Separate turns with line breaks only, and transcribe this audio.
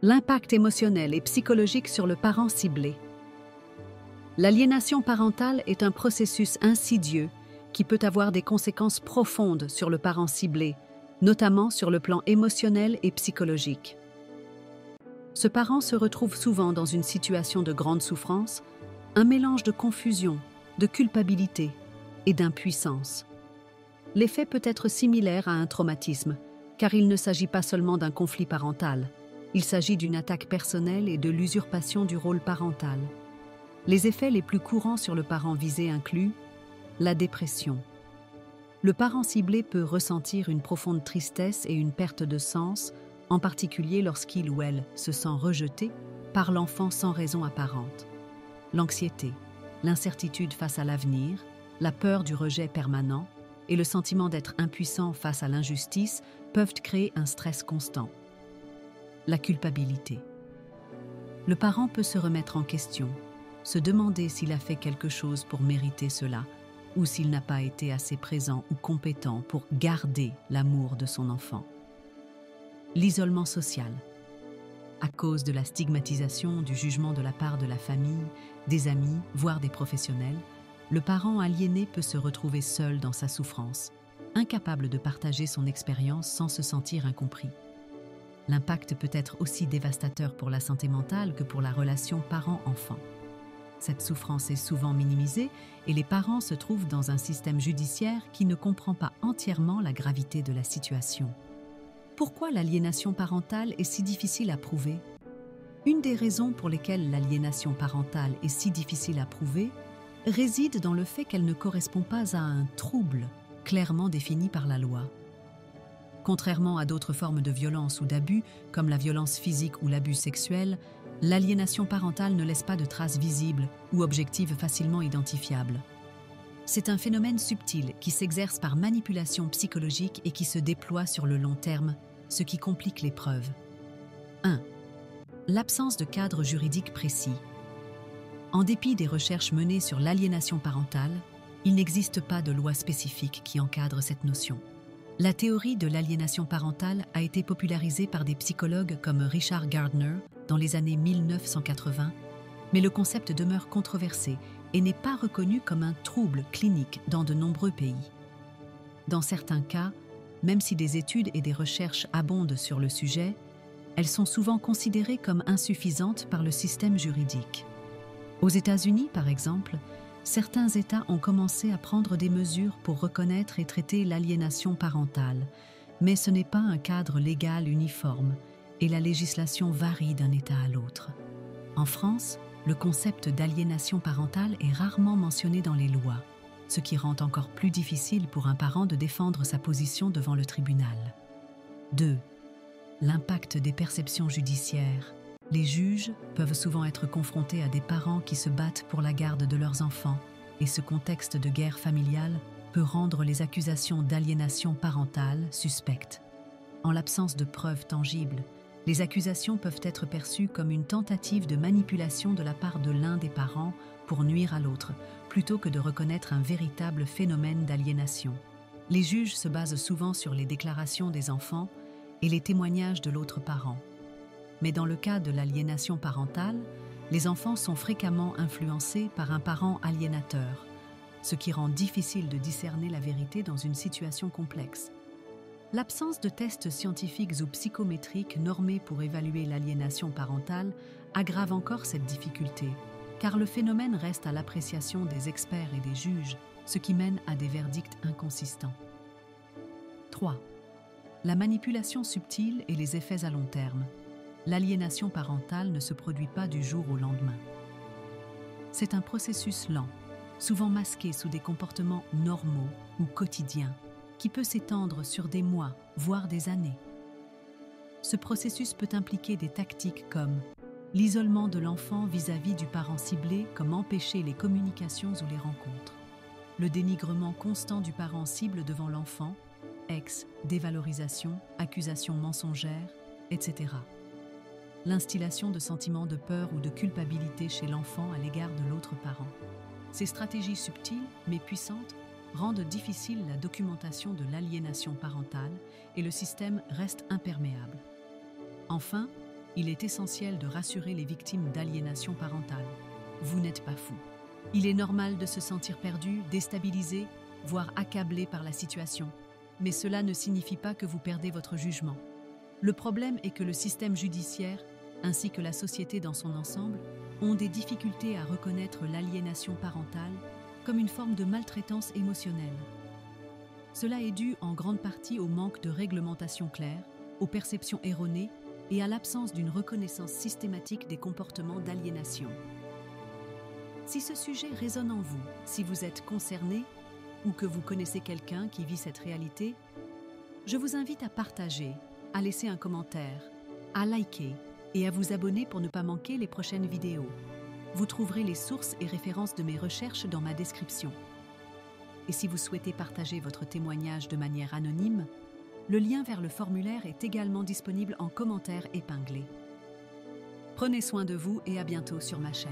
L'impact émotionnel et psychologique sur le parent ciblé. L'aliénation parentale est un processus insidieux qui peut avoir des conséquences profondes sur le parent ciblé, notamment sur le plan émotionnel et psychologique. Ce parent se retrouve souvent dans une situation de grande souffrance, un mélange de confusion, de culpabilité et d'impuissance. L'effet peut être similaire à un traumatisme, car il ne s'agit pas seulement d'un conflit parental. Il s'agit d'une attaque personnelle et de l'usurpation du rôle parental. Les effets les plus courants sur le parent visé incluent la dépression. Le parent ciblé peut ressentir une profonde tristesse et une perte de sens, en particulier lorsqu'il ou elle se sent rejeté par l'enfant sans raison apparente. L'anxiété, l'incertitude face à l'avenir, la peur du rejet permanent et le sentiment d'être impuissant face à l'injustice peuvent créer un stress constant. La culpabilité. Le parent peut se remettre en question, se demander s'il a fait quelque chose pour mériter cela ou s'il n'a pas été assez présent ou compétent pour garder l'amour de son enfant. L'isolement social. À cause de la stigmatisation, du jugement de la part de la famille, des amis, voire des professionnels, le parent aliéné peut se retrouver seul dans sa souffrance, incapable de partager son expérience sans se sentir incompris. L'impact peut être aussi dévastateur pour la santé mentale que pour la relation parent-enfant. Cette souffrance est souvent minimisée et les parents se trouvent dans un système judiciaire qui ne comprend pas entièrement la gravité de la situation. Pourquoi l'aliénation parentale est si difficile à prouver ? Une des raisons pour lesquelles l'aliénation parentale est si difficile à prouver réside dans le fait qu'elle ne correspond pas à un trouble clairement défini par la loi. Contrairement à d'autres formes de violence ou d'abus, comme la violence physique ou l'abus sexuel, l'aliénation parentale ne laisse pas de traces visibles ou objectives facilement identifiables. C'est un phénomène subtil qui s'exerce par manipulation psychologique et qui se déploie sur le long terme, ce qui complique les preuves. 1. L'absence de cadre juridique précis. En dépit des recherches menées sur l'aliénation parentale, il n'existe pas de loi spécifique qui encadre cette notion. La théorie de l'aliénation parentale a été popularisée par des psychologues comme Richard Gardner dans les années 1980, mais le concept demeure controversé et n'est pas reconnu comme un trouble clinique dans de nombreux pays. Dans certains cas, même si des études et des recherches abondent sur le sujet, elles sont souvent considérées comme insuffisantes par le système juridique. Aux États-Unis, par exemple, certains États ont commencé à prendre des mesures pour reconnaître et traiter l'aliénation parentale, mais ce n'est pas un cadre légal uniforme et la législation varie d'un État à l'autre. En France, le concept d'aliénation parentale est rarement mentionné dans les lois, ce qui rend encore plus difficile pour un parent de défendre sa position devant le tribunal. 2. L'impact des perceptions judiciaires. Les juges peuvent souvent être confrontés à des parents qui se battent pour la garde de leurs enfants, et ce contexte de guerre familiale peut rendre les accusations d'aliénation parentale suspectes. En l'absence de preuves tangibles, les accusations peuvent être perçues comme une tentative de manipulation de la part de l'un des parents pour nuire à l'autre, plutôt que de reconnaître un véritable phénomène d'aliénation. Les juges se basent souvent sur les déclarations des enfants et les témoignages de l'autre parent. Mais dans le cas de l'aliénation parentale, les enfants sont fréquemment influencés par un parent aliénateur, ce qui rend difficile de discerner la vérité dans une situation complexe. L'absence de tests scientifiques ou psychométriques normés pour évaluer l'aliénation parentale aggrave encore cette difficulté, car le phénomène reste à l'appréciation des experts et des juges, ce qui mène à des verdicts inconsistants. 3. La manipulation subtile et les effets à long terme. L'aliénation parentale ne se produit pas du jour au lendemain. C'est un processus lent, souvent masqué sous des comportements normaux ou quotidiens, qui peut s'étendre sur des mois, voire des années. Ce processus peut impliquer des tactiques comme l'isolement de l'enfant vis-à-vis du parent ciblé, comme empêcher les communications ou les rencontres, le dénigrement constant du parent cible devant l'enfant, dévalorisation, accusations mensongères, etc. L'instillation de sentiments de peur ou de culpabilité chez l'enfant à l'égard de l'autre parent. Ces stratégies subtiles, mais puissantes, rendent difficile la documentation de l'aliénation parentale et le système reste imperméable. Enfin, Il est essentiel de rassurer les victimes d'aliénation parentale. Vous n'êtes pas fou. Il est normal de se sentir perdu, déstabilisé, voire accablé par la situation. Mais cela ne signifie pas que vous perdez votre jugement. Le problème est que le système judiciaire, ainsi que la société dans son ensemble, ont des difficultés à reconnaître l'aliénation parentale comme une forme de maltraitance émotionnelle. Cela est dû en grande partie au manque de réglementation claire, aux perceptions erronées et à l'absence d'une reconnaissance systématique des comportements d'aliénation. Si ce sujet résonne en vous, si vous êtes concerné ou que vous connaissez quelqu'un qui vit cette réalité, je vous invite à partager, à laisser un commentaire, à liker et à vous abonner pour ne pas manquer les prochaines vidéos. Vous trouverez les sources et références de mes recherches dans ma description. Et si vous souhaitez partager votre témoignage de manière anonyme, le lien vers le formulaire est également disponible en commentaire épinglé. Prenez soin de vous et à bientôt sur ma chaîne.